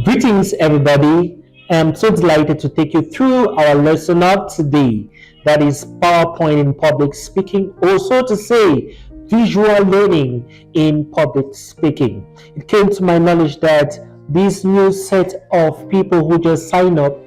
Greetings, everybody. I'm so delighted to take you through our lesson of today. That is PowerPoint in public speaking, also to say visual learning in public speaking. It came to my knowledge that this new set of people who just sign up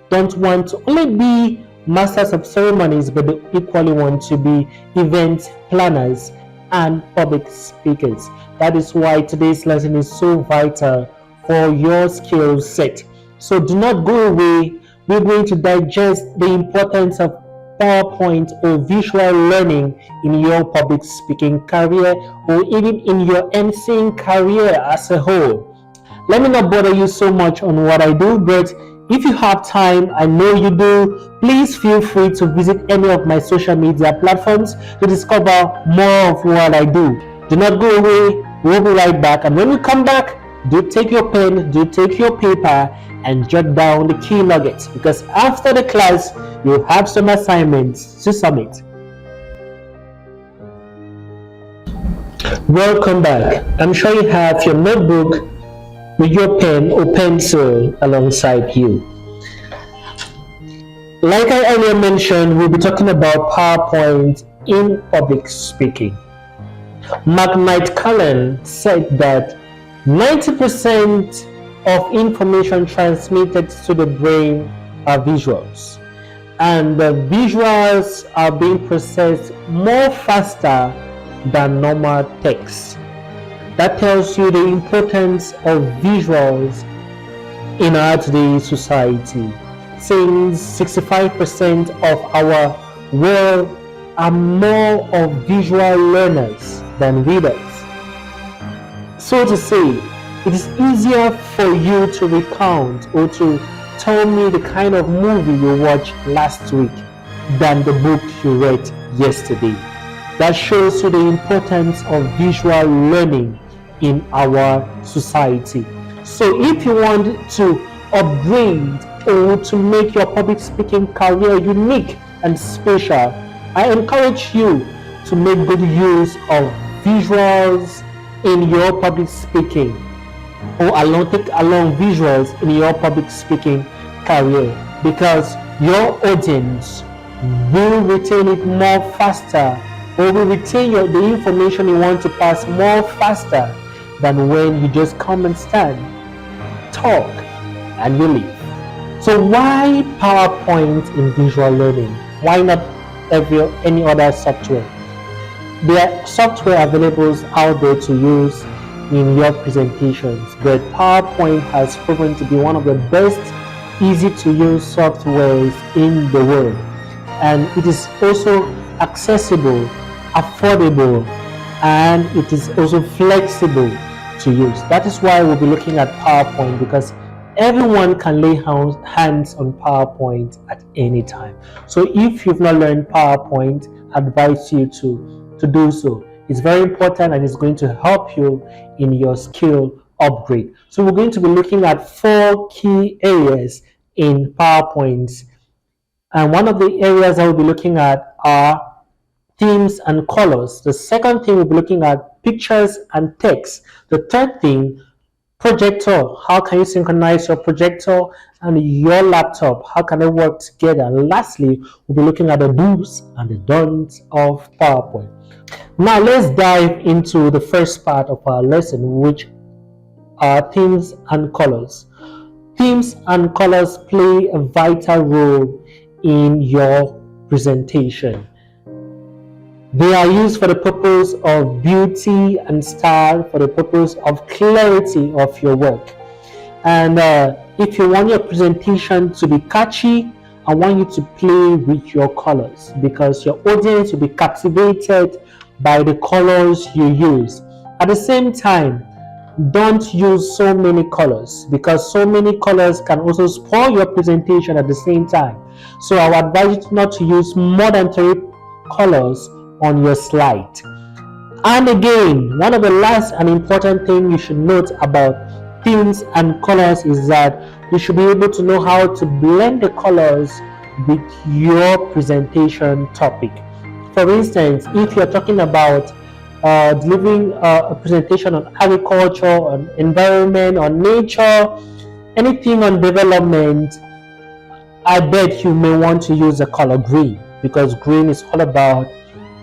don't want to only be masters of ceremonies, but they equally want to be event planners and public speakers. That is why today's lesson is so vital for your skill set. So do not go away. We're going to digest the importance of PowerPoint or visual learning in your public speaking career or even in your emceeing career as a whole. Let me not bother you so much on what I do, but if you have time, I know you do, please feel free to visit any of my social media platforms to discover more of what I do. Do not go away, we'll be right back. And when we come back, do take your pen, do take your paper, and jot down the key nuggets, because after the class, you'll have some assignments to submit. Welcome back. I'm sure you have your notebook with your pen or pencil alongside you. Like I earlier mentioned, we'll be talking about PowerPoint in public speaking. Mark Knight Cullen said that 90% of information transmitted to the brain are visuals, and the visuals are being processed more faster than normal text. That tells you the importance of visuals in our today's society, since 65% of our world are more of visual learners than readers. So to say, it is easier for you to recount or to tell me the kind of movie you watched last week than the book you read yesterday. That shows you the importance of visual learning in our society. So if you want to upgrade or to make your public speaking career unique and special, I encourage you to make good use of visuals in your public speaking, or take along visuals in your public speaking career, because your audience will retain it more faster, or will retain the information you want to pass more faster than when you just come and stand, talk, and you leave. So why PowerPoint in visual learning? Why not any other software? There are software available out there to use in your presentations, but PowerPoint has proven to be one of the best easy to use softwares in the world, and it is also accessible, affordable, and it is also flexible to use. That is why we'll be looking at PowerPoint, because everyone can lay hands on PowerPoint at any time. So if you've not learned PowerPoint, I advise you to do so. It's very important, and it's going to help you in your skill upgrade. So we're going to be looking at 4 key areas in PowerPoint, and one of the areas I will be looking at are themes and colors. The second thing we'll be looking at pictures and text. The third thing, projector. How can you synchronize your projector and your laptop? How can they work together? And lastly, we'll be looking at the do's and the don'ts of PowerPoint. Now let's dive into the first part of our lesson, which are themes and colors. Themes and colors play a vital role in your presentation. They are used for the purpose of beauty and style, for the purpose of clarity of your work. And if you want your presentation to be catchy, I want you to play with your colors, because your audience will be captivated by the colors you use. At the same time, don't use so many colors, because so many colors can also spoil your presentation at the same time. So I would advise you not to use more than 3 colors on your slide. And again, one of the last and important thing you should note about themes and colors is that you should be able to know how to blend the colors with your presentation topic. For instance, if you're talking about delivering a presentation on agriculture, on environment, on nature, anything on development, I bet you may want to use the color green, because green is all about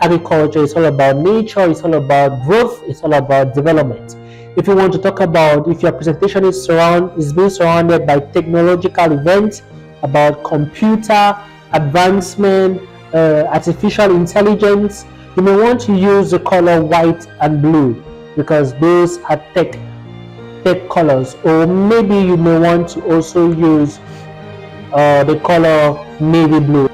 agriculture, it's all about nature, it's all about growth, it's all about development. If you want to talk about, if your presentation is being surrounded by technological events, about computer advancement, artificial intelligence, you may want to use the color white and blue, because those are tech colors. Or maybe you may want to also use the color navy blue.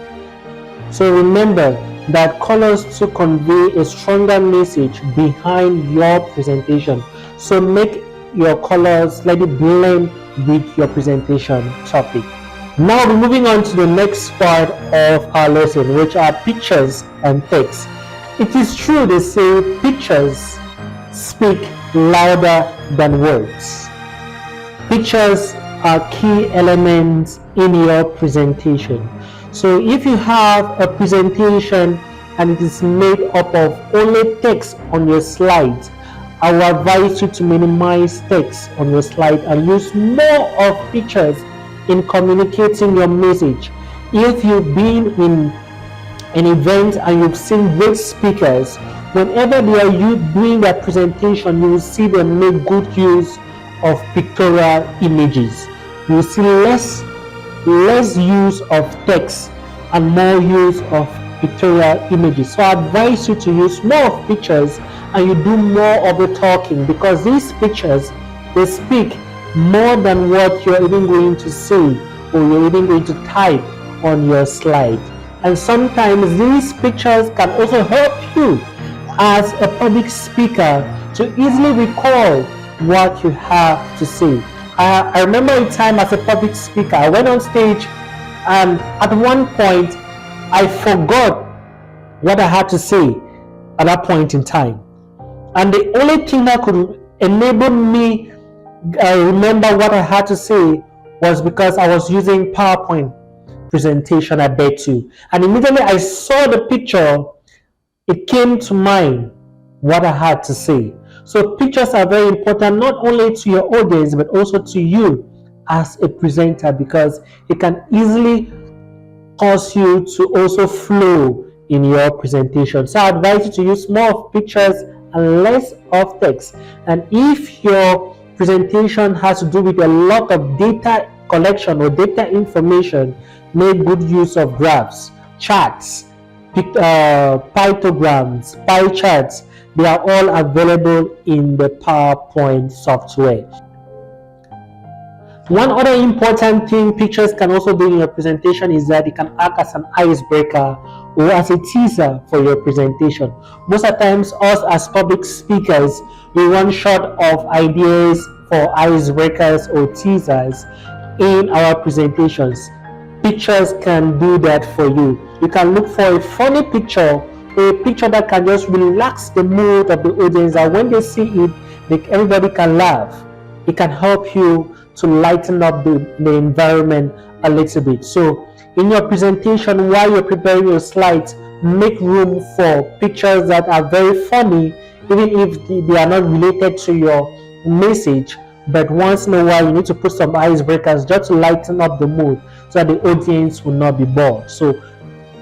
So remember that colors to convey a stronger message behind your presentation. So make your colors, let it blend with your presentation topic. Now we're moving on to the next part of our lesson, which are pictures and text. It is true they say pictures speak louder than words. Pictures are key elements in your presentation. So if you have a presentation and it is made up of only text on your slides, I will advise you to minimize text on your slide and use more of pictures in communicating your message. If you've been in an event and you've seen great speakers, whenever they are doing their presentation, you will see them make good use of pictorial images. You will see less use of text and more use of pictorial images. So I advise you to use more of pictures and you do more of the talking, because these pictures, they speak more than what you're even going to say or you're even going to type on your slide. And sometimes these pictures can also help you as a public speaker to easily recall what you have to say. I remember a time as a public speaker, I went on stage and at one point I forgot what I had to say at that point in time. And the only thing that could enable me remember what I had to say was because I was using PowerPoint presentation, I bet you. And immediately I saw the picture, it came to mind what I had to say. So pictures are very important, not only to your audience, but also to you as a presenter, because it can easily cause you to also flow in your presentation. So I advise you to use more of pictures and less of text. And if your presentation has to do with a lot of data collection or data information, make good use of graphs, charts, pictograms, pie charts. They are all available in the PowerPoint software. One other important thing pictures can also do in your presentation is that it can act as an icebreaker or as a teaser for your presentation. Most of the times, us as public speakers, we run short of ideas for icebreakers or teasers in our presentations. Pictures can do that for you. You can look for a funny picture, or a picture that can just relax the mood of the audience, and when they see it, everybody can laugh. It can help you to lighten up the environment a little bit. So in your presentation, while you're preparing your slides, make room for pictures that are very funny, even if they are not related to your message. But once in a while, you need to put some icebreakers just to lighten up the mood so that the audience will not be bored. So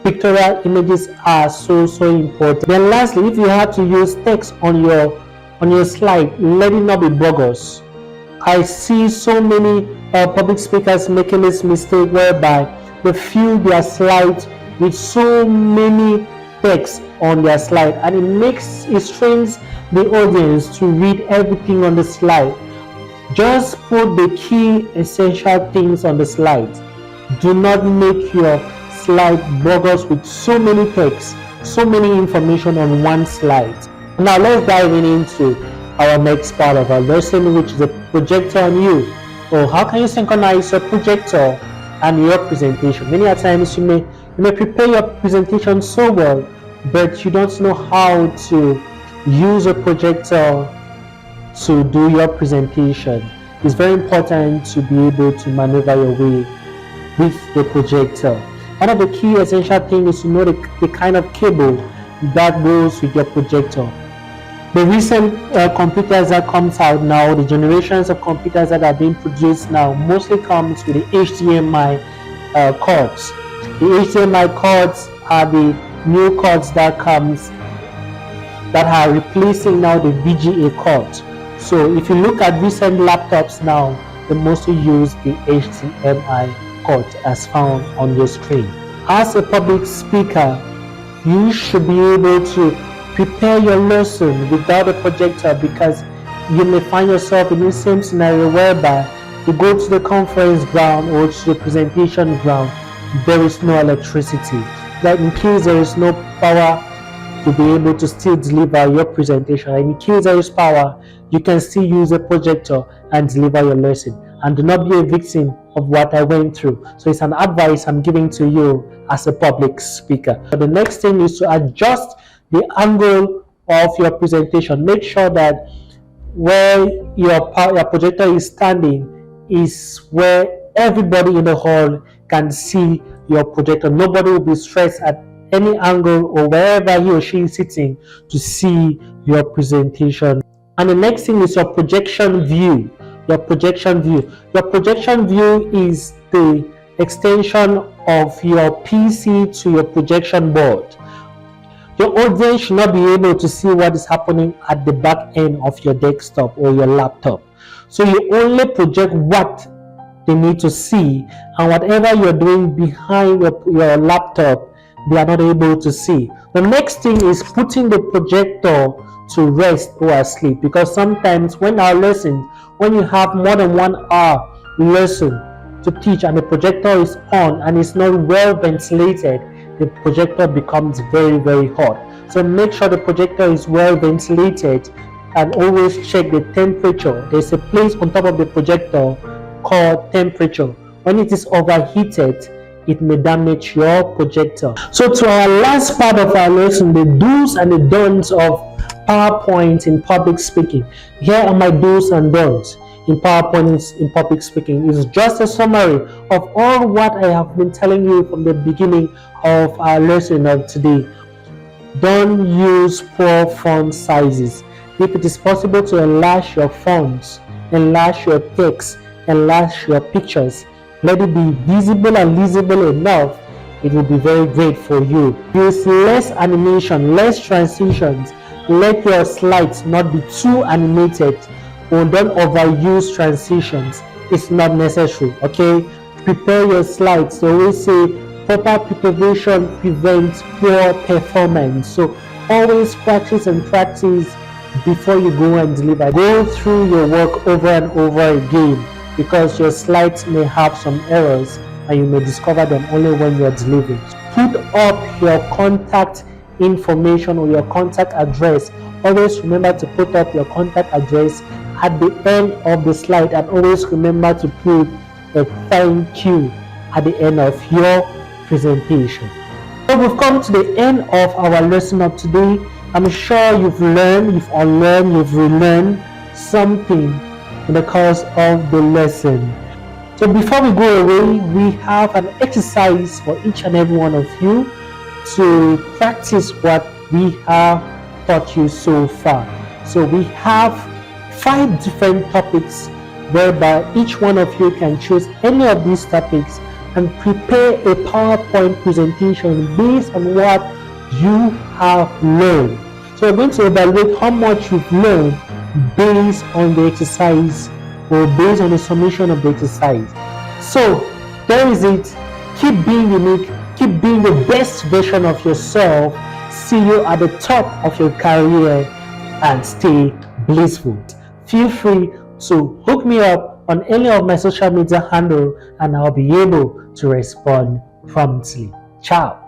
pictorial images are so important. Then lastly, if you have to use text on your slide, let it not be bogus. I see so many public speakers making this mistake whereby they fill their slides with so many text on their slide, and it strains the audience to read everything on the slide. Just put the key essential things on the slide. Do not make your slide bogus with so many text, so many information on one slide. Now let's dive into our next part of our lesson, which is the projector on you, or how can you synchronize your projector and your presentation. Many a times you may prepare your presentation so well, but you don't know how to use a projector to do your presentation. It's very important to be able to maneuver your way with the projector. One of the key essential things is to know the kind of cable that goes with your projector. The recent computers that comes out now, the generations of computers that are being produced now, mostly comes with the HDMI cords. The HDMI cords are the new cords that are replacing now the VGA cords. So if you look at recent laptops now, they mostly use the HDMI cord as found on your screen. As a public speaker, you should be able to prepare your lesson without a projector, because you may find yourself in the same scenario whereby you go to the conference ground or to the presentation ground, there is no electricity. That in case there is no power to be able to still deliver your presentation, and in case there is power, you can still use a projector and deliver your lesson. And do not be a victim of what I went through. So it's an advice I'm giving to you as a public speaker. But the next thing is to adjust the angle of your presentation. Make sure that where your projector is standing is where everybody in the hall can see your projector. Nobody will be stressed at any angle or wherever he or she is sitting to see your presentation. And the next thing is your projection view. Your projection view is the extension of your PC to your projection board. Your audience should not be able to see what is happening at the back end of your desktop or your laptop. So you only project what they need to see, and whatever you're doing behind your laptop, they are not able to see. The next thing is putting the projector to rest or asleep, because sometimes when you have more than 1 hour lesson to teach and the projector is on and it's not well ventilated, the projector becomes very, very hot. So make sure the projector is well ventilated, and always check the temperature. There's a place on top of the projector called temperature. When it is overheated, it may damage your projector. So to our last part of our lesson, the do's and the don'ts of PowerPoint in public speaking. Here are my do's and don'ts in PowerPoint in public speaking. It's just a summary of all what I have been telling you from the beginning of our lesson of today. Don't use poor font sizes. If it is possible to enlarge your fonts, enlarge your text, enlarge your pictures, let it be visible and legible enough, it will be very great for you. Use less animation, less transitions. Let your slides not be too animated, or don't overuse transitions. It's not necessary. Okay, prepare your slides. They always say proper preparation prevents poor performance. So always practice and practice before you go and deliver. Go through your work over and over again, because your slides may have some errors and you may discover them only when you're delivering. Put up your contact information or your contact address. Always remember to put up your contact address at the end of the slide, and always remember to put a thank you at the end of your presentation. So we've come to the end of our lesson of today. I'm sure you've learned, you've unlearned, you've relearned something in the course of the lesson. So before we go away, we have an exercise for each and every one of you to practice what we have taught you so far. So we have 5 different topics whereby each one of you can choose any of these topics and prepare a PowerPoint presentation based on what you have learned. So we're going to evaluate how much you've learned based on the exercise or based on the summation of the exercise. So there is it. Keep being unique. Keep being the best version of yourself. See you at the top of your career and stay blissful. Feel free to hook me up on any of my social media handle and I'll be able to respond promptly. Ciao.